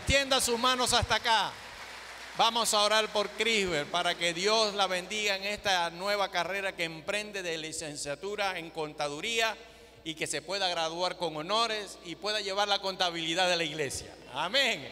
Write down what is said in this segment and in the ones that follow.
Extienda sus manos hasta acá. Vamos a orar por Crisbel para que Dios la bendiga en esta nueva carrera que emprende de licenciatura en contaduría y que se pueda graduar con honores y pueda llevar la contabilidad de la iglesia. Amén.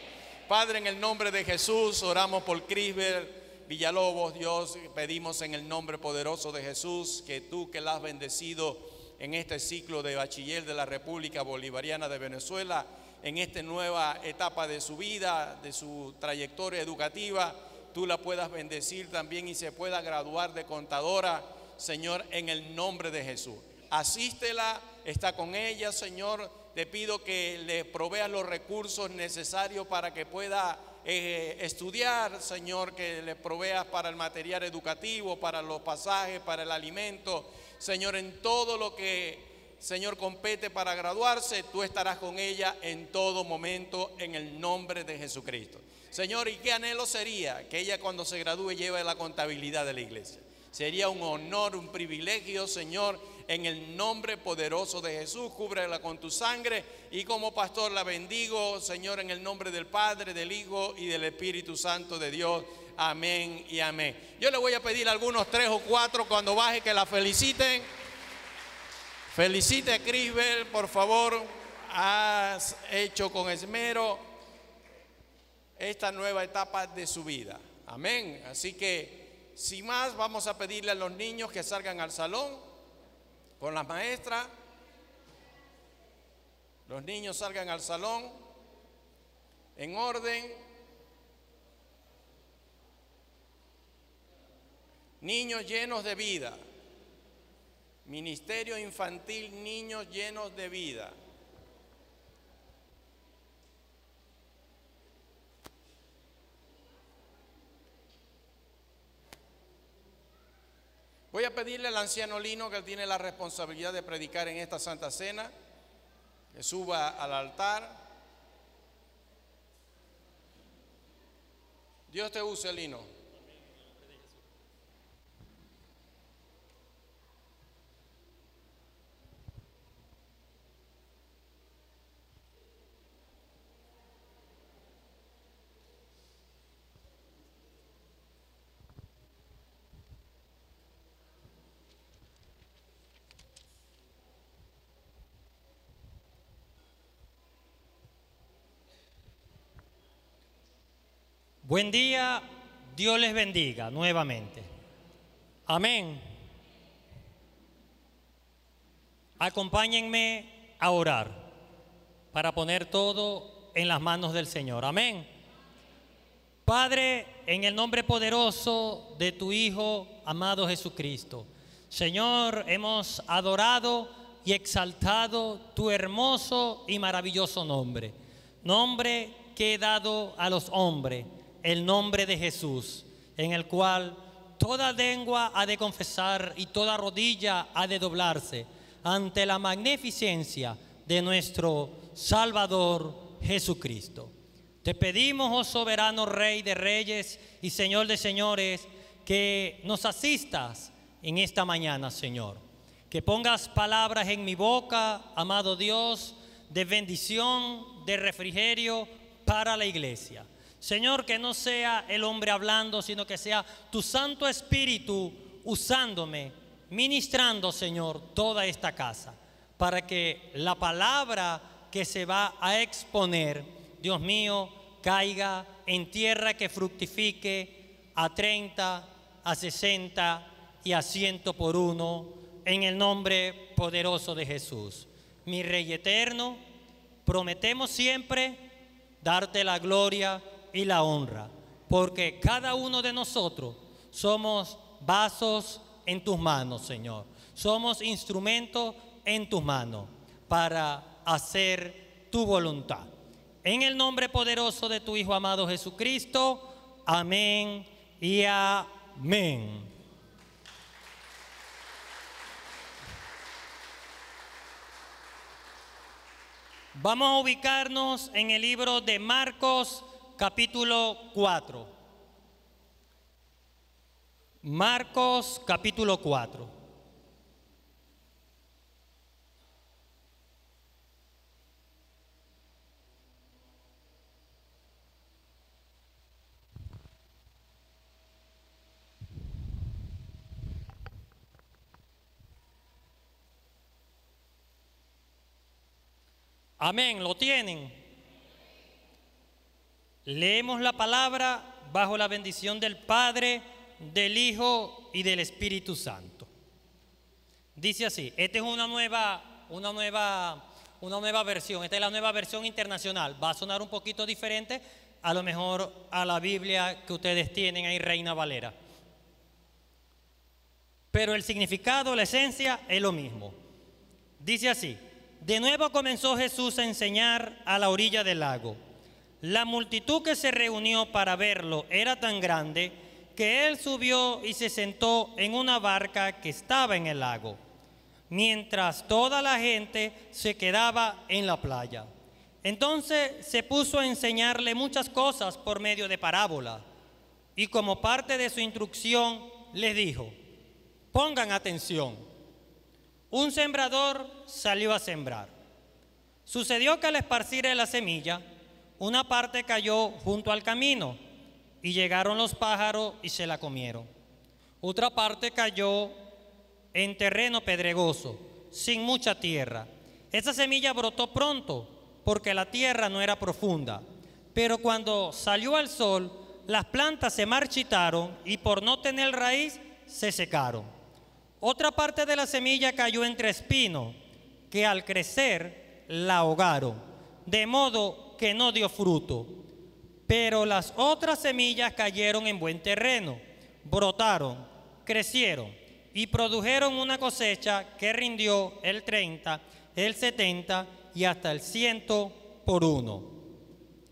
Padre, en el nombre de Jesús, oramos por Crisbel Villalobos. Dios, pedimos en el nombre poderoso de Jesús que tú, que la has bendecido en este ciclo de bachiller de la República Bolivariana de Venezuela, en esta nueva etapa de su vida, de su trayectoria educativa, tú la puedas bendecir también y se pueda graduar de contadora, Señor, en el nombre de Jesús. Asístela, está con ella, Señor. Te pido que le proveas los recursos necesarios para que pueda estudiar, Señor, que le proveas para el material educativo, para los pasajes, para el alimento, Señor, en todo lo que, Señor, compete para graduarse. Tú estarás con ella en todo momento en el nombre de Jesucristo. Señor, ¿y qué anhelo sería? Que ella cuando se gradúe lleve la contabilidad de la iglesia. Sería un honor, un privilegio, Señor, en el nombre poderoso de Jesús. Cúbrela con tu sangre y como pastor la bendigo, Señor, en el nombre del Padre, del Hijo y del Espíritu Santo de Dios. Amén y amén. Yo le voy a pedir a algunos 3 o 4 cuando baje que la feliciten. Felicite a Crisbel, por favor. Has hecho con esmero esta nueva etapa de su vida. Amén. Así que, sin más, vamos a pedirle a los niños que salgan al salón con las maestras. Los niños salgan al salón en orden. Niños llenos de vida. Ministerio Infantil, niños llenos de vida. Voy a pedirle al anciano Lino, que tiene la responsabilidad de predicar en esta Santa Cena, que suba al altar. Dios te use, Lino. Buen día, Dios les bendiga nuevamente. Amén. Acompáñenme a orar para poner todo en las manos del Señor. Amén. Padre, en el nombre poderoso de tu Hijo amado Jesucristo, Señor, hemos adorado y exaltado tu hermoso y maravilloso nombre. Nombre que he dado a los hombres, el nombre de Jesús, en el cual toda lengua ha de confesar y toda rodilla ha de doblarse ante la magnificencia de nuestro Salvador Jesucristo. Te pedimos, oh soberano Rey de reyes y Señor de señores, que nos asistas en esta mañana, Señor. Que pongas palabras en mi boca, amado Dios, de bendición, de refrigerio para la iglesia. Señor, que no sea el hombre hablando, sino que sea tu Santo Espíritu usándome, ministrando, Señor, toda esta casa, para que la palabra que se va a exponer, Dios mío, caiga en tierra que fructifique a 30, a 60 y a 100 por uno, en el nombre poderoso de Jesús. Mi Rey eterno, prometemos siempre darte la gloria y la honra, porque cada uno de nosotros somos vasos en tus manos, Señor. Somos instrumentos en tus manos para hacer tu voluntad. En el nombre poderoso de tu Hijo amado Jesucristo, amén y amén. Vamos a ubicarnos en el libro de Marcos, capítulo 4. Marcos, capítulo 4. Amén, ¿lo tienen? Leemos la palabra bajo la bendición del Padre, del Hijo y del Espíritu Santo. Dice así, esta es una nueva versión, esta es la nueva versión internacional. Va a sonar un poquito diferente, a lo mejor a la Biblia que ustedes tienen ahí, Reina Valera. Pero el significado, la esencia es lo mismo. Dice así, de nuevo comenzó Jesús a enseñar a la orilla del lago. La multitud que se reunió para verlo era tan grande que él subió y se sentó en una barca que estaba en el lago, mientras toda la gente se quedaba en la playa. Entonces se puso a enseñarle muchas cosas por medio de parábolas, y como parte de su instrucción les dijo: pongan atención. Un sembrador salió a sembrar. Sucedió que al esparcir la semilla, una parte cayó junto al camino, y llegaron los pájaros y se la comieron. Otra parte cayó en terreno pedregoso, sin mucha tierra. Esa semilla brotó pronto, porque la tierra no era profunda. Pero cuando salió el sol, las plantas se marchitaron y por no tener raíz, se secaron. Otra parte de la semilla cayó entre espinos, que al crecer la ahogaron, de modo que no dio fruto. Pero las otras semillas cayeron en buen terreno, brotaron, crecieron y produjeron una cosecha que rindió el 30, el 70 y hasta el 100 por uno.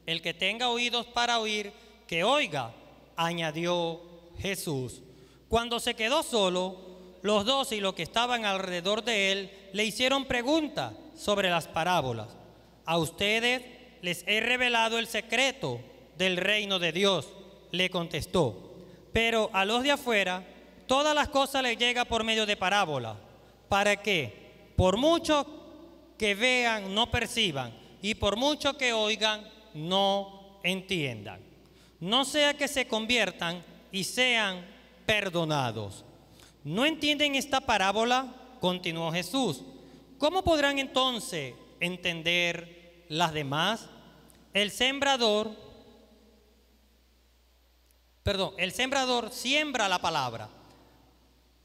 El que tenga oídos para oír, que oiga, añadió Jesús. Cuando se quedó solo, los 12 y los que estaban alrededor de él le hicieron preguntas sobre las parábolas. A ustedes les he revelado el secreto del reino de Dios, le contestó. Pero a los de afuera, todas las cosas les llegan por medio de parábolas, para que, por mucho que vean, no perciban, y por mucho que oigan, no entiendan. No sea que se conviertan y sean perdonados. ¿No entienden esta parábola?, continuó Jesús. ¿Cómo podrán entonces entender las demás? El sembrador siembra la palabra.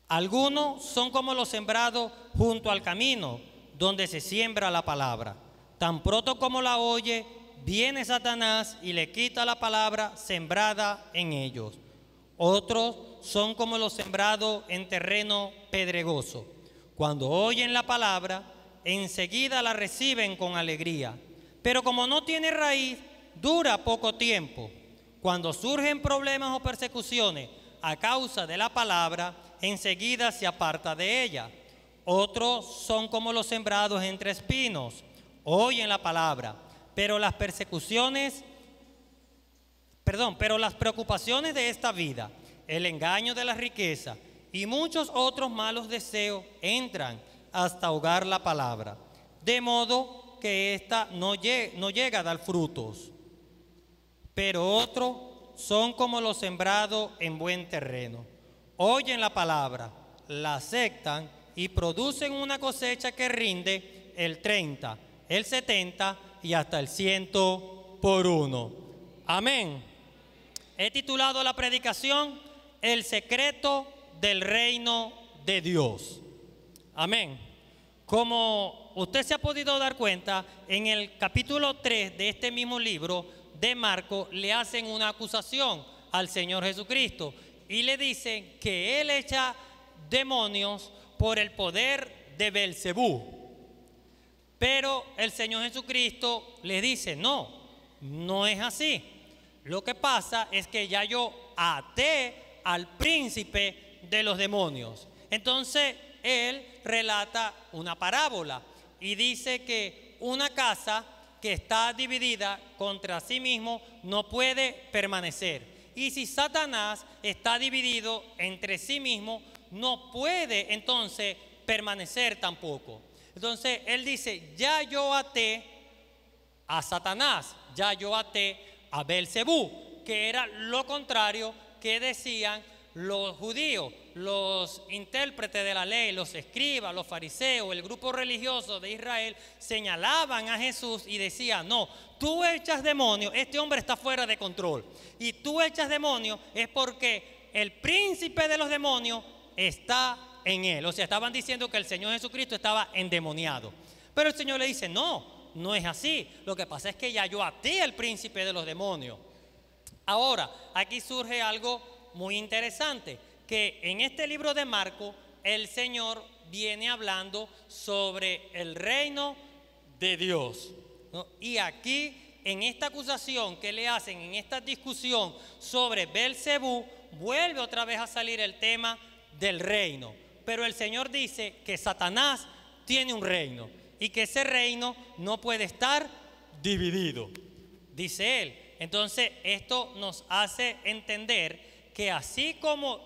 Algunos son como los sembrados junto al camino, donde se siembra la palabra. Tan pronto como la oye, viene Satanás y le quita la palabra sembrada en ellos. Otros son como los sembrados en terreno pedregoso. Cuando oyen la palabra, enseguida la reciben con alegría. Pero como no tiene raíz, dura poco tiempo. Cuando surgen problemas o persecuciones a causa de la palabra, enseguida se aparta de ella. Otros son como los sembrados entre espinos. Oyen la palabra, pero las preocupaciones de esta vida, el engaño de la riqueza y muchos otros malos deseos entran hasta ahogar la palabra, de modo que ésta no llega a dar frutos. Pero otros son como los sembrados en buen terreno. Oyen la palabra, la aceptan y producen una cosecha que rinde el 30, el 70 y hasta el 100 por uno. Amén. He titulado la predicación El secreto del reino de Dios. Amén. Como usted se ha podido dar cuenta, en el capítulo 3 de este mismo libro de Marcos le hacen una acusación al Señor Jesucristo y le dicen que Él echa demonios por el poder de Belcebú. Pero el Señor Jesucristo le dice: no es así. Lo que pasa es que ya yo até al príncipe de los demonios. Entonces Él relata una parábola y dice que una casa que está dividida contra sí mismo no puede permanecer. Y si Satanás está dividido entre sí mismo, no puede entonces permanecer tampoco. Entonces él dice: ya yo até a Satanás, ya yo até a Belcebú, que era lo contrario que decían los judíos. los intérpretes de la ley, los escribas, los fariseos, el grupo religioso de Israel señalaban a Jesús y decían: no, tú echas demonios, este hombre está fuera de control. Y tú echas demonios es porque el príncipe de los demonios está en él. O sea, estaban diciendo que el Señor Jesucristo estaba endemoniado. Pero el Señor le dice: no, no es así. Lo que pasa es que ya yo até al príncipe de los demonios. Ahora, aquí surge algo muy interesante, que en este libro de Marcos el Señor viene hablando sobre el reino de Dios, ¿no? Y aquí, en esta acusación que le hacen, en esta discusión sobre Belcebú, vuelve otra vez a salir el tema del reino. Pero el Señor dice que Satanás tiene un reino y que ese reino no puede estar dividido, dice él. Entonces, esto nos hace entender que así como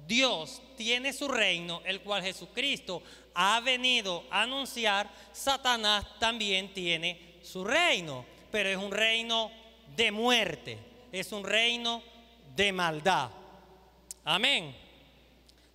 Dios tiene su reino, el cual Jesucristo ha venido a anunciar, Satanás también tiene su reino, pero es un reino de muerte, es un reino de maldad. Amén.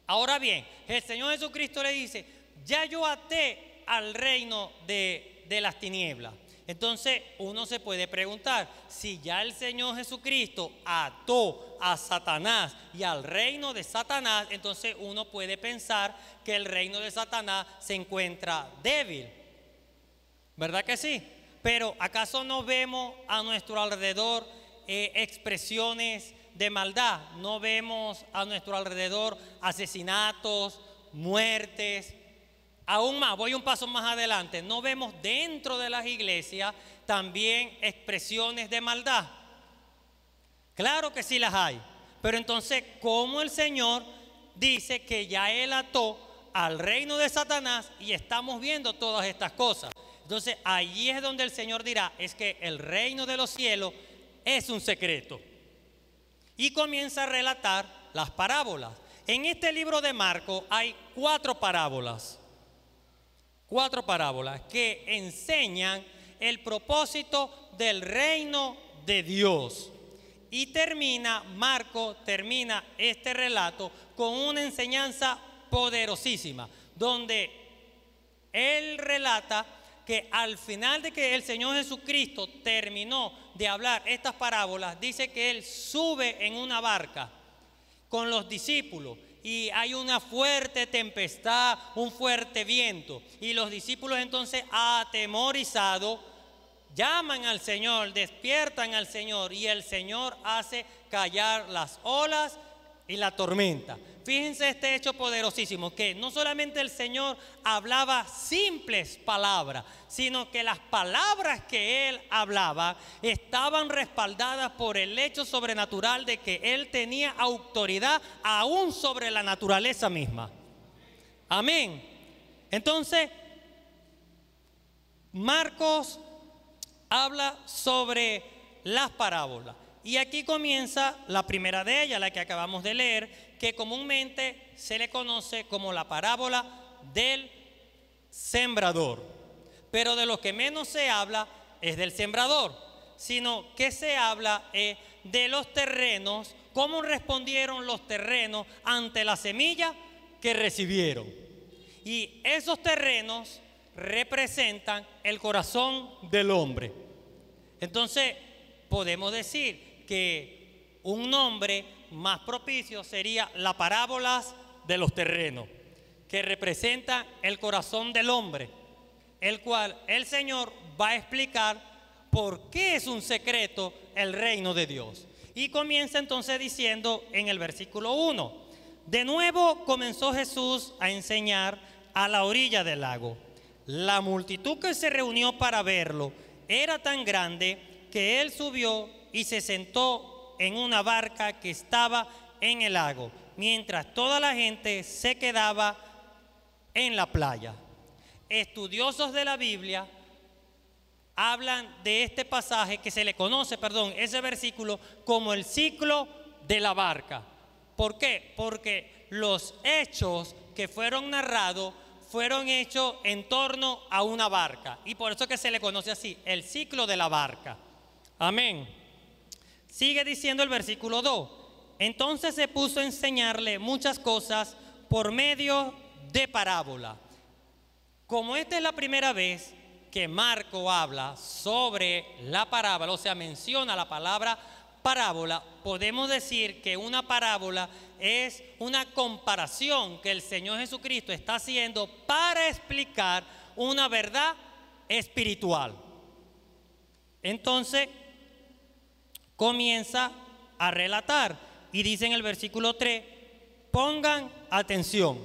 Ahora bien, el Señor Jesucristo le dice: ya yo até al reino de las tinieblas. Entonces uno se puede preguntar, si ya el Señor Jesucristo ató a Satanás y al reino de Satanás, entonces uno puede pensar que el reino de Satanás se encuentra débil, ¿verdad que sí? Pero ¿acaso no vemos a nuestro alrededor expresiones de maldad? ¿No vemos a nuestro alrededor asesinatos, muertes? Aún más, voy un paso más adelante, ¿no vemos dentro de las iglesias también expresiones de maldad? Claro que sí las hay, pero entonces, ¿cómo el Señor dice que ya Él ató al reino de Satanás y estamos viendo todas estas cosas? Entonces, allí es donde el Señor dirá: es que el reino de los cielos es un secreto. Y comienza a relatar las parábolas. En este libro de Marcos hay 4 parábolas. 4 parábolas que enseñan el propósito del reino de Dios. Y Marcos termina este relato con una enseñanza poderosísima, donde él relata que al final de que el Señor Jesucristo terminó de hablar estas parábolas, dice que él sube en una barca con los discípulos. Y hay una fuerte tempestad, un fuerte viento. Y los discípulos entonces, atemorizados, llaman al Señor, despiertan al Señor. Y el Señor hace callar las olas y la tormenta. Fíjense este hecho poderosísimo, que no solamente el Señor hablaba simples palabras, sino que las palabras que Él hablaba estaban respaldadas por el hecho sobrenatural de que Él tenía autoridad aún sobre la naturaleza misma. Amén. Entonces, Marcos habla sobre las parábolas. Y aquí comienza la primera de ellas, la que acabamos de leer, que comúnmente se le conoce como la parábola del sembrador. Pero de lo que menos se habla es del sembrador, sino que se habla de los terrenos, cómo respondieron los terrenos ante la semilla que recibieron. Y esos terrenos representan el corazón del hombre. Entonces, podemos decir que un nombre más propicio sería la parábola de los terrenos, que representa el corazón del hombre, el cual el Señor va a explicar por qué es un secreto el reino de Dios. Y comienza entonces diciendo en el versículo 1: de nuevo comenzó Jesús a enseñar a la orilla del lago. La multitud que se reunió para verlo era tan grande que él subió y se sentó en una barca que estaba en el lago, mientras toda la gente se quedaba en la playa. Estudiosos de la Biblia hablan de este pasaje que se le conoce, ese versículo como el ciclo de la barca. ¿Por qué? Porque los hechos que fueron narrados fueron hechos en torno a una barca, y por eso que se le conoce así, el ciclo de la barca. Amén. Sigue diciendo el versículo 2: Entonces se puso a enseñarle muchas cosas por medio de parábola. Como esta es la primera vez que Marco habla sobre la parábola, o sea, menciona la palabra parábola, podemos decir que una parábola es una comparación que el Señor Jesucristo está haciendo para explicar una verdad espiritual. Entonces comienza a relatar y dice en el versículo 3, pongan atención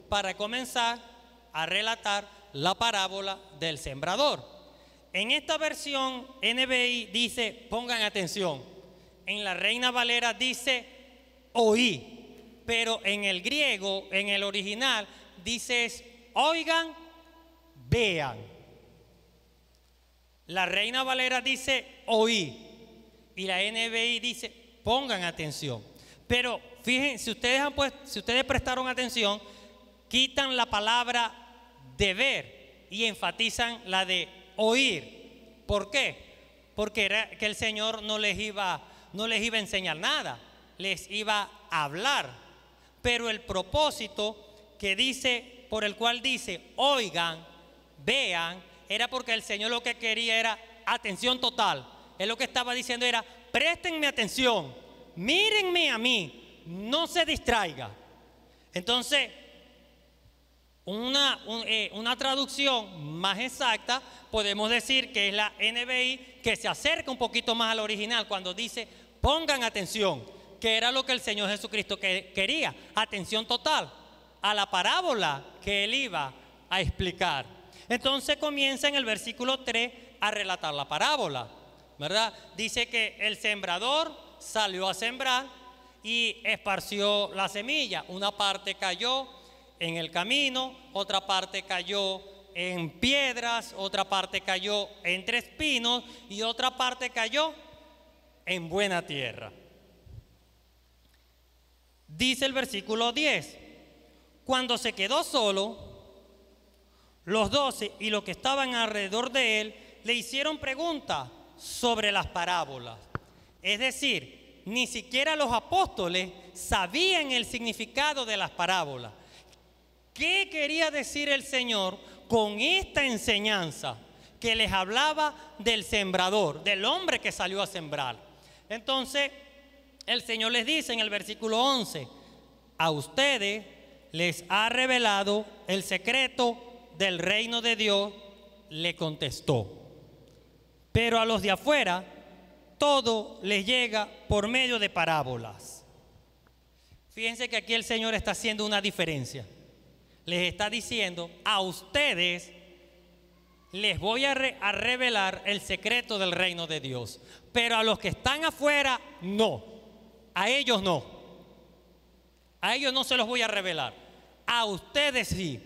para comenzar a relatar la parábola del sembrador. En esta versión NBI dice pongan atención, en la Reina Valera dice oí, pero en el griego, en el original, dice oigan, vean. La Reina Valera dice oí y la NBI dice pongan atención. Pero fíjense, si ustedes prestaron atención, quitan la palabra de ver y enfatizan la de oír. ¿Por qué? Porque era que el Señor no les iba a enseñar nada, les iba a hablar. Pero el propósito que dice, por el cual dice oigan, vean, era porque el Señor lo que quería era atención total. Él lo que estaba diciendo era préstenme atención, mírenme a mí, no se distraiga. Entonces, una traducción más exacta podemos decir que es la NBI, que se acerca un poquito más al original cuando dice pongan atención, que era lo que el Señor Jesucristo quería, atención total a la parábola que Él iba a explicar. Entonces comienza en el versículo 3 a relatar la parábola, ¿verdad? Dice que el sembrador salió a sembrar y esparció la semilla. Una parte cayó en el camino, otra parte cayó en piedras, otra parte cayó entre espinos y otra parte cayó en buena tierra. Dice el versículo 10, cuando se quedó solo, los 12 y los que estaban alrededor de él le hicieron preguntas sobre las parábolas. Es decir, ni siquiera los apóstoles sabían el significado de las parábolas. ¿Qué quería decir el Señor con esta enseñanza que les hablaba del sembrador, del hombre que salió a sembrar? Entonces, el Señor les dice en el versículo 11, a ustedes les ha revelado el secreto del reino de Dios, le contestó. Pero a los de afuera, todo les llega por medio de parábolas. Fíjense que aquí el Señor está haciendo una diferencia. Les está diciendo, a ustedes les voy a revelar el secreto del reino de Dios. Pero a los que están afuera, no. A ellos no. A ellos no se los voy a revelar. A ustedes sí.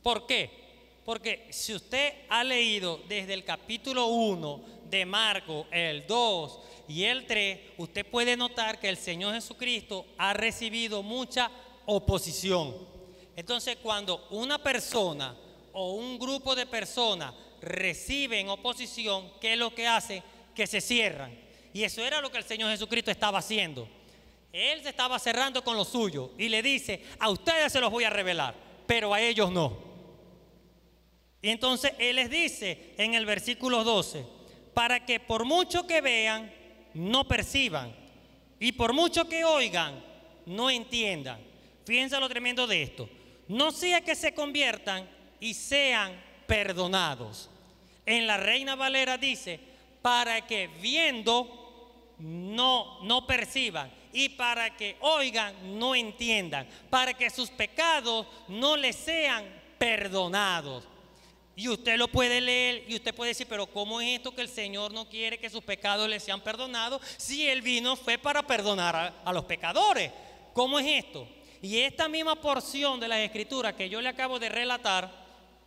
¿Por qué? Porque si usted ha leído desde el capítulo 1 de Marcos, el 2 y el 3, usted puede notar que el Señor Jesucristo ha recibido mucha oposición. Entonces, cuando una persona o un grupo de personas reciben oposición, ¿qué es lo que hace? Que se cierran. Y eso era lo que el Señor Jesucristo estaba haciendo. Él se estaba cerrando con lo suyo y le dice, a ustedes se los voy a revelar, pero a ellos no. Y entonces Él les dice en el versículo 12, para que por mucho que vean, no perciban, y por mucho que oigan, no entiendan. Fíjense lo tremendo de esto. No sea que se conviertan y sean perdonados. En la Reina Valera dice, para que viendo no perciban, y para que oigan no entiendan, para que sus pecados no les sean perdonados. Y usted lo puede leer y usted puede decir, pero ¿cómo es esto que el Señor no quiere que sus pecados les sean perdonados si Él vino fue para perdonar a los pecadores? ¿Cómo es esto? Y esta misma porción de las Escrituras que yo le acabo de relatar,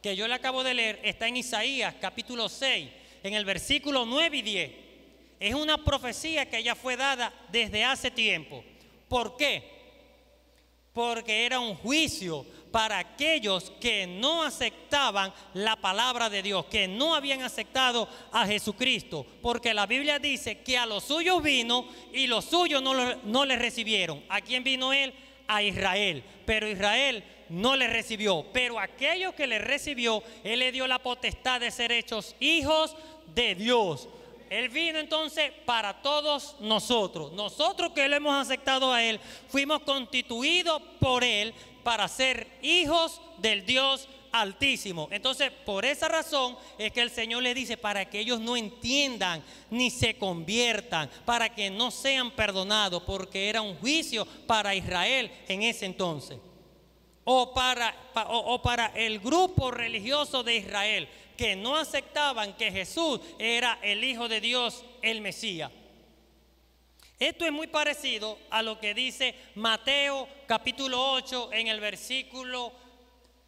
que yo le acabo de leer, está en Isaías capítulo 6, en el versículo 9 y 10. Es una profecía que ya fue dada desde hace tiempo. ¿Por qué? Porque era un juicio para aquellos que no aceptaban la palabra de Dios, que no habían aceptado a Jesucristo, porque la Biblia dice que a los suyos vino y los suyos no le recibieron. ¿A quién vino él? A Israel, pero Israel no le recibió. Pero aquellos que le recibió, él le dio la potestad de ser hechos hijos de Dios. Él vino entonces para todos nosotros. Nosotros que lo hemos aceptado a él, fuimos constituidos por él para ser hijos del Dios Altísimo. Entonces, por esa razón es que el Señor le dice, para que ellos no entiendan ni se conviertan, para que no sean perdonados, porque era un juicio para Israel en ese entonces. O para el grupo religioso de Israel, que no aceptaban que Jesús era el Hijo de Dios, el Mesías. Esto es muy parecido a lo que dice Mateo capítulo 8 en el versículo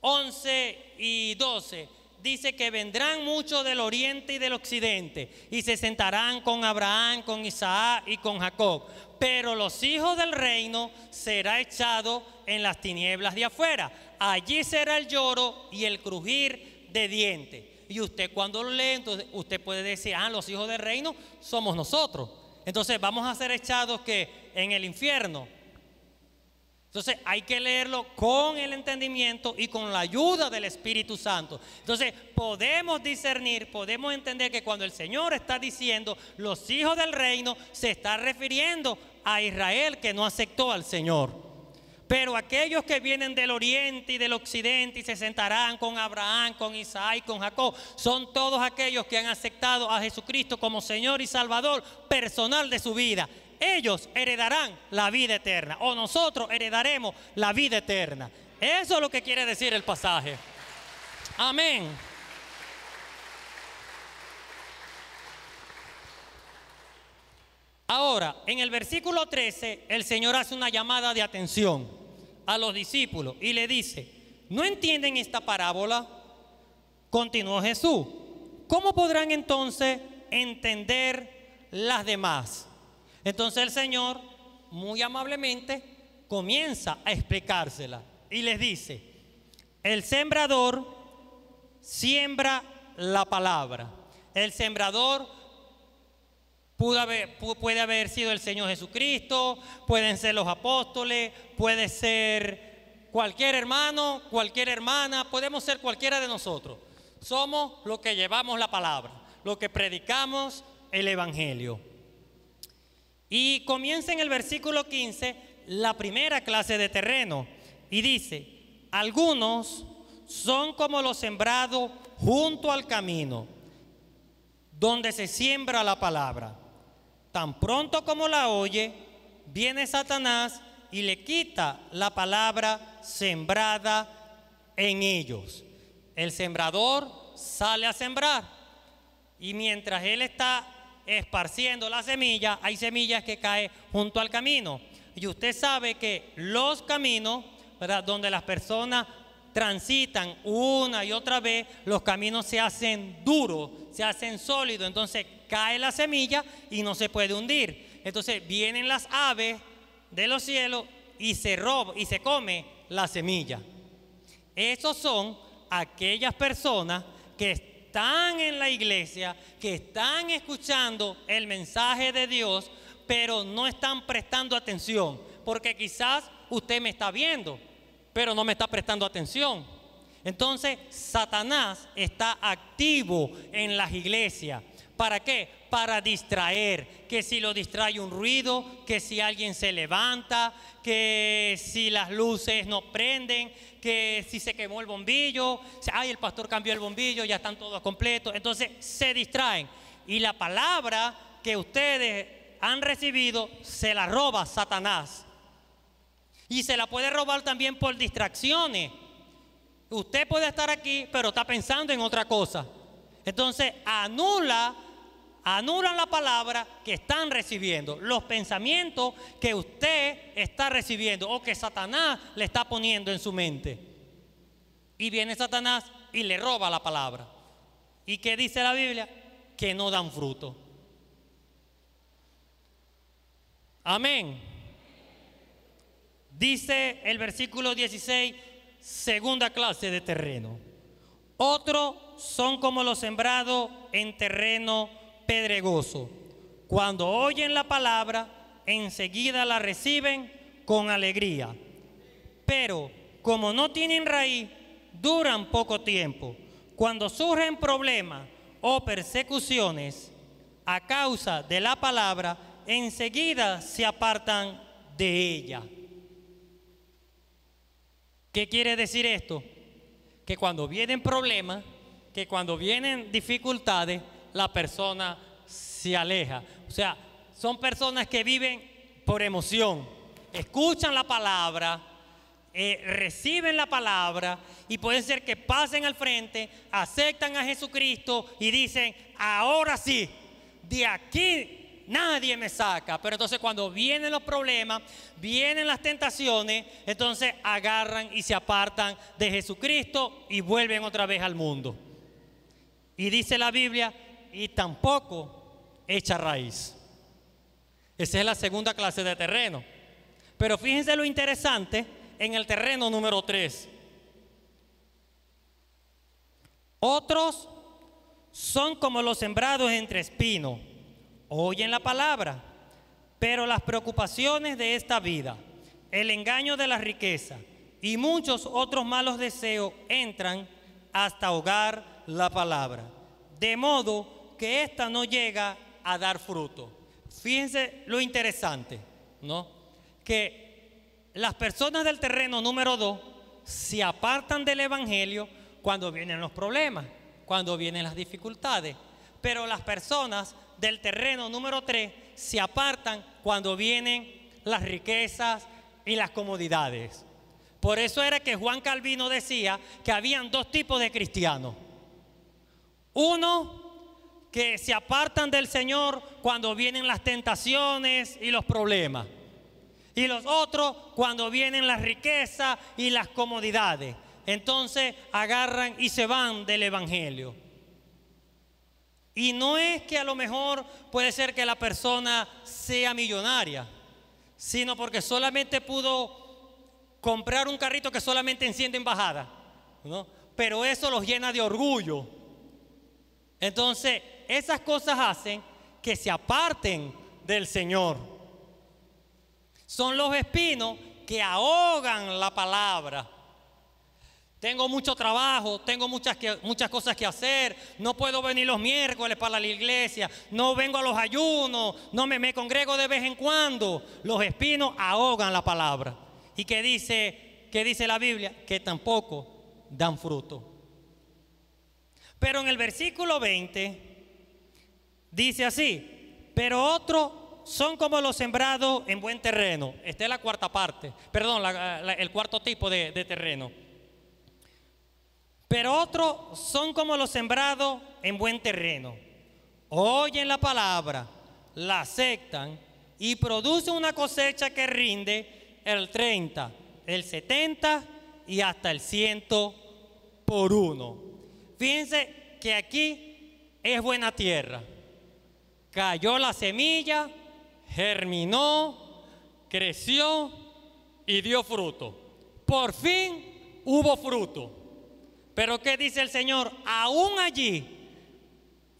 11 y 12. Dice que vendrán muchos del oriente y del occidente y se sentarán con Abraham, con Isaac y con Jacob. Pero los hijos del reino será echado en las tinieblas de afuera. Allí será el lloro y el crujir de dientes. Y usted cuando lo lee, entonces usted puede decir, los hijos del reino somos nosotros. Entonces vamos a ser echados que en el infierno. Entonces hay que leerlo con el entendimiento y con la ayuda del Espíritu Santo. Entonces podemos discernir, podemos entender que cuando el Señor está diciendo los hijos del reino, se está refiriendo a Israel que no aceptó al Señor. Pero aquellos que vienen del oriente y del occidente y se sentarán con Abraham, con Isaac y con Jacob, son todos aquellos que han aceptado a Jesucristo como Señor y Salvador personal de su vida. Ellos heredarán la vida eterna, o nosotros heredaremos la vida eterna. Eso es lo que quiere decir el pasaje. Amén. Ahora, en el versículo 13, el Señor hace una llamada de atención a los discípulos y le dice, ¿no entienden esta parábola? Continuó Jesús. ¿Cómo podrán entonces entender las demás? Entonces el Señor, muy amablemente, comienza a explicársela y les dice, el sembrador siembra la palabra. El sembrador puede haber sido el Señor Jesucristo, pueden ser los apóstoles, puede ser cualquier hermano, cualquier hermana, podemos ser cualquiera de nosotros. Somos los que llevamos la palabra, los que predicamos el Evangelio. Y comienza en el versículo 15 la primera clase de terreno y dice, algunos son como los sembrados junto al camino, donde se siembra la palabra. Tan pronto como la oye, viene Satanás y le quita la palabra sembrada en ellos. El sembrador sale a sembrar y mientras él está esparciendo la semilla, hay semillas que caen junto al camino. Y usted sabe que los caminos, ¿verdad?, donde las personas transitan una y otra vez, los caminos se hacen duros, se hacen sólidos, entonces cae la semilla y no se puede hundir. Entonces vienen las aves de los cielos y se roban y se come la semilla. Esos son aquellas personas que están en la iglesia, que están escuchando el mensaje de Dios, pero no están prestando atención, porque quizás usted me está viendo, pero no me está prestando atención. Entonces Satanás está activo en las iglesias. ¿Para qué? Para distraer, que si lo distrae un ruido, que si alguien se levanta, que si las luces no prenden, que si se quemó el bombillo, ay, el pastor cambió el bombillo, ya están todos completos. Entonces se distraen y la palabra que ustedes han recibido se la roba Satanás. Y se la puede robar también por distracciones. Usted puede estar aquí, pero está pensando en otra cosa. Entonces anulan la palabra que están recibiendo, los pensamientos que usted está recibiendo o que Satanás le está poniendo en su mente. Y viene Satanás y le roba la palabra. ¿Y qué dice la Biblia? Que no dan fruto. Amén. Dice el versículo 16, segunda clase de terreno. Otros son como los sembrados en terreno pedregoso. Cuando oyen la palabra, enseguida la reciben con alegría. Pero como no tienen raíz, duran poco tiempo. Cuando surgen problemas o persecuciones a causa de la palabra, enseguida se apartan de ella. ¿Qué quiere decir esto? Que cuando vienen problemas, que cuando vienen dificultades, la persona se aleja. O sea, son personas que viven por emoción, escuchan la palabra, reciben la palabra y puede ser que pasen al frente, aceptan a Jesucristo y dicen, ahora sí, de aquí nadie me saca. Pero entonces cuando vienen los problemas, vienen las tentaciones, entonces agarran y se apartan de Jesucristo y vuelven otra vez al mundo. Y dice la Biblia, y tampoco echa raíz. Esa es la segunda clase de terreno. Pero fíjense lo interesante en el terreno número 3. Otros son como los sembrados entre espinos. Oyen la palabra, pero las preocupaciones de esta vida, el engaño de la riqueza y muchos otros malos deseos entran hasta ahogar la palabra, de modo que ésta no llega a dar fruto. Fíjense lo interesante, ¿no? Que las personas del terreno número 2 se apartan del evangelio cuando vienen los problemas, cuando vienen las dificultades, pero las personas del terreno número 3 se apartan cuando vienen las riquezas y las comodidades. Por eso era que Juan Calvino decía que habían dos tipos de cristianos. Uno que se apartan del Señor cuando vienen las tentaciones y los problemas. Y los otros cuando vienen las riquezas y las comodidades. Entonces agarran y se van del evangelio. Y no es que a lo mejor puede ser que la persona sea millonaria, sino porque solamente pudo comprar un carrito que solamente enciende en bajada, ¿no? Pero eso los llena de orgullo. Entonces, esas cosas hacen que se aparten del Señor. Son los espinos que ahogan la palabra. Tengo mucho trabajo, tengo muchas cosas que hacer, no puedo venir los miércoles para la iglesia, no vengo a los ayunos, no me congrego de vez en cuando. Los espinos ahogan la palabra. ¿Y qué dice la Biblia? Que tampoco dan fruto. Pero en el versículo 20 dice así, pero otros son como los sembrados en buen terreno. Esta es la cuarta parte, perdón, el cuarto tipo de terreno. Pero otros son como los sembrados en buen terreno. Oyen la palabra, la aceptan y producen una cosecha que rinde el 30, el 70 y hasta el 100 por uno. Fíjense que aquí es buena tierra. Cayó la semilla, germinó, creció y dio fruto. Por fin hubo fruto. Pero ¿qué dice el Señor? Aún allí,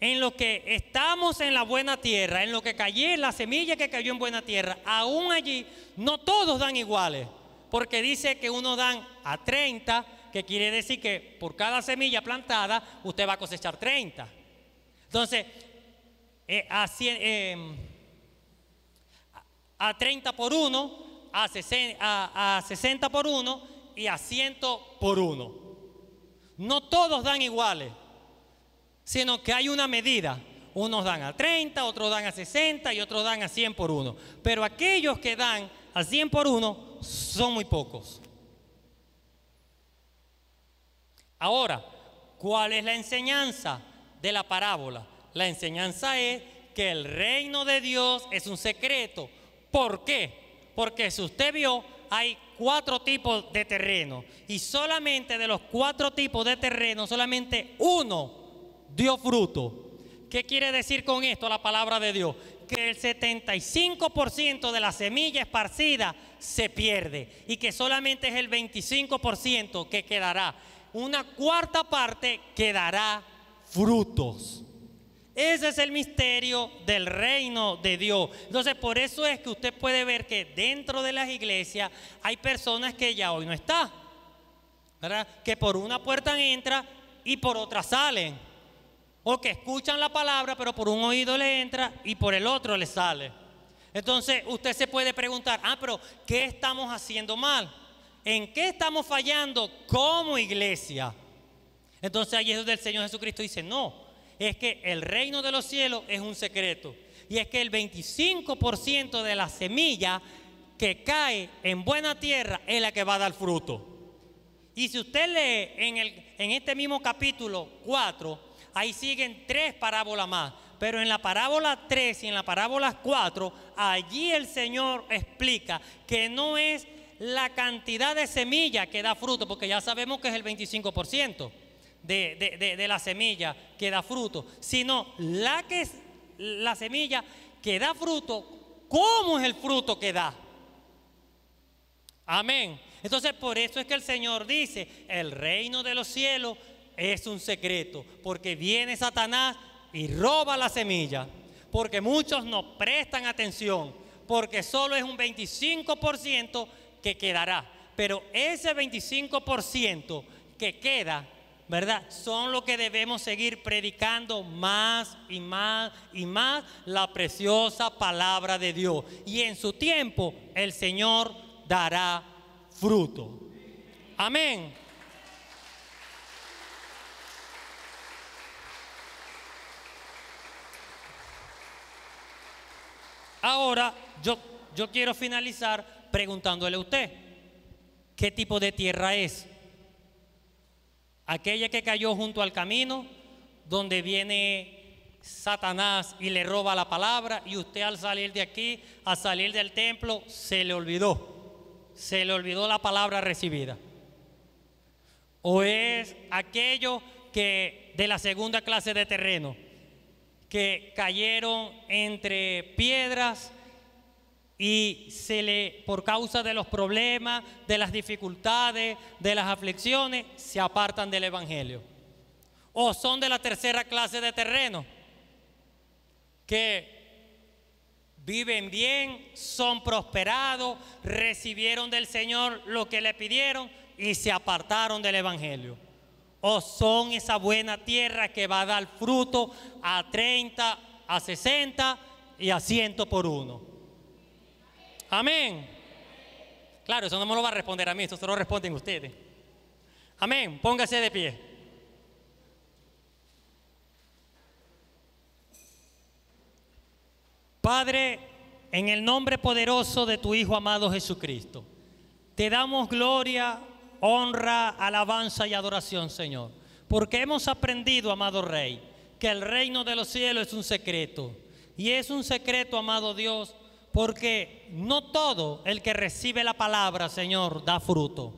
en lo que estamos en la buena tierra, en lo que cayó, la semilla que cayó en buena tierra, aún allí no todos dan iguales. Porque dice que unos dan a 30, que quiere decir que por cada semilla plantada usted va a cosechar 30. Entonces, a 30 por 1, a 60 por 1 y a 100 por 1. No todos dan iguales, sino que hay una medida. Unos dan a 30, otros dan a 60 y otros dan a 100 por 1. Pero aquellos que dan a 100 por 1 son muy pocos. Ahora, ¿cuál es la enseñanza de la parábola? La enseñanza es que el reino de Dios es un secreto. ¿Por qué? Porque si usted vio, hay 4 tipos de terreno y solamente de los 4 tipos de terreno, solamente uno dio fruto. ¿Qué quiere decir con esto la palabra de Dios? que el 75% de la semilla esparcida se pierde y que solamente es el 25% que quedará. Una cuarta parte quedará frutos. Ese es el misterio del reino de Dios. Entonces, por eso es que usted puede ver que dentro de las iglesias hay personas que ya hoy no están, ¿verdad? Que por una puerta entran y por otra salen. O que escuchan la palabra, pero por un oído le entra y por el otro le sale. Entonces, usted se puede preguntar, pero ¿qué estamos haciendo mal? ¿En qué estamos fallando como iglesia? Entonces, ahí es donde el Señor Jesucristo dice, no. Es que el reino de los cielos es un secreto. Y es que el 25% de la semilla que cae en buena tierra es la que va a dar fruto. Y si usted lee en este mismo capítulo 4, ahí siguen 3 parábolas más. Pero en la parábola 3 y en la parábola 4, allí el Señor explica que no es la cantidad de semilla que da fruto, porque ya sabemos que es el 25%. De la semilla que da fruto, sino la semilla que da fruto, ¿cómo es el fruto que da? Amén. Entonces, por eso es que el Señor dice, el reino de los cielos es un secreto, porque viene Satanás y roba la semilla, porque muchos no prestan atención, porque solo es un 25% que quedará, pero ese 25% que queda, ¿verdad? Son lo que debemos seguir predicando más y más y más la preciosa palabra de Dios. Y en su tiempo el Señor dará fruto. Amén. Ahora yo quiero finalizar preguntándole a usted, ¿qué tipo de tierra es? Aquella que cayó junto al camino, donde viene Satanás y le roba la palabra, y usted al salir de aquí, al salir del templo, se le olvidó la palabra recibida. O es aquello que de la segunda clase de terreno, que cayeron entre piedras y por causa de los problemas, de las dificultades, de las aflicciones, se apartan del evangelio. O son de la tercera clase de terreno, que viven bien, son prosperados, recibieron del Señor lo que le pidieron y se apartaron del evangelio. O son esa buena tierra que va a dar fruto a 30, a 60 y a 100 por uno. Amén. Claro, eso no me lo va a responder a mí, eso se lo responden ustedes. Amén. Póngase de pie. Padre, en el nombre poderoso de tu Hijo amado Jesucristo, te damos gloria, honra, alabanza y adoración, Señor, porque hemos aprendido, amado Rey, que el reino de los cielos es un secreto. Y es un secreto, amado Dios, porque no todo el que recibe la palabra, Señor, da fruto.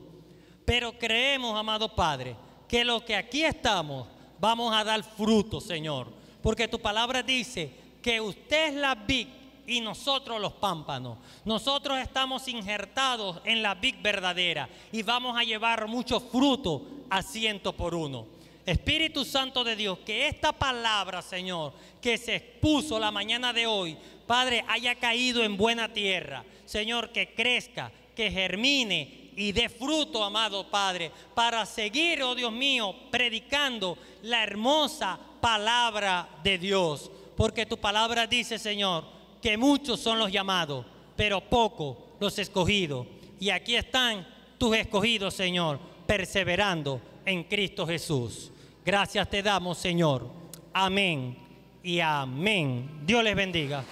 Pero creemos, amado Padre, que los que aquí estamos vamos a dar fruto, Señor. Porque tu palabra dice que usted es la vid y nosotros los pámpanos. Nosotros estamos injertados en la vid verdadera y vamos a llevar mucho fruto a 100 por uno. Espíritu Santo de Dios, que esta palabra, Señor, que se expuso la mañana de hoy, Padre, haya caído en buena tierra. Señor, que crezca, que germine y dé fruto, amado Padre, para seguir, oh Dios mío, predicando la hermosa palabra de Dios. Porque tu palabra dice, Señor, que muchos son los llamados, pero pocos los escogidos. Y aquí están tus escogidos, Señor, perseverando en Cristo Jesús. Gracias te damos, Señor. Amén y amén. Dios les bendiga.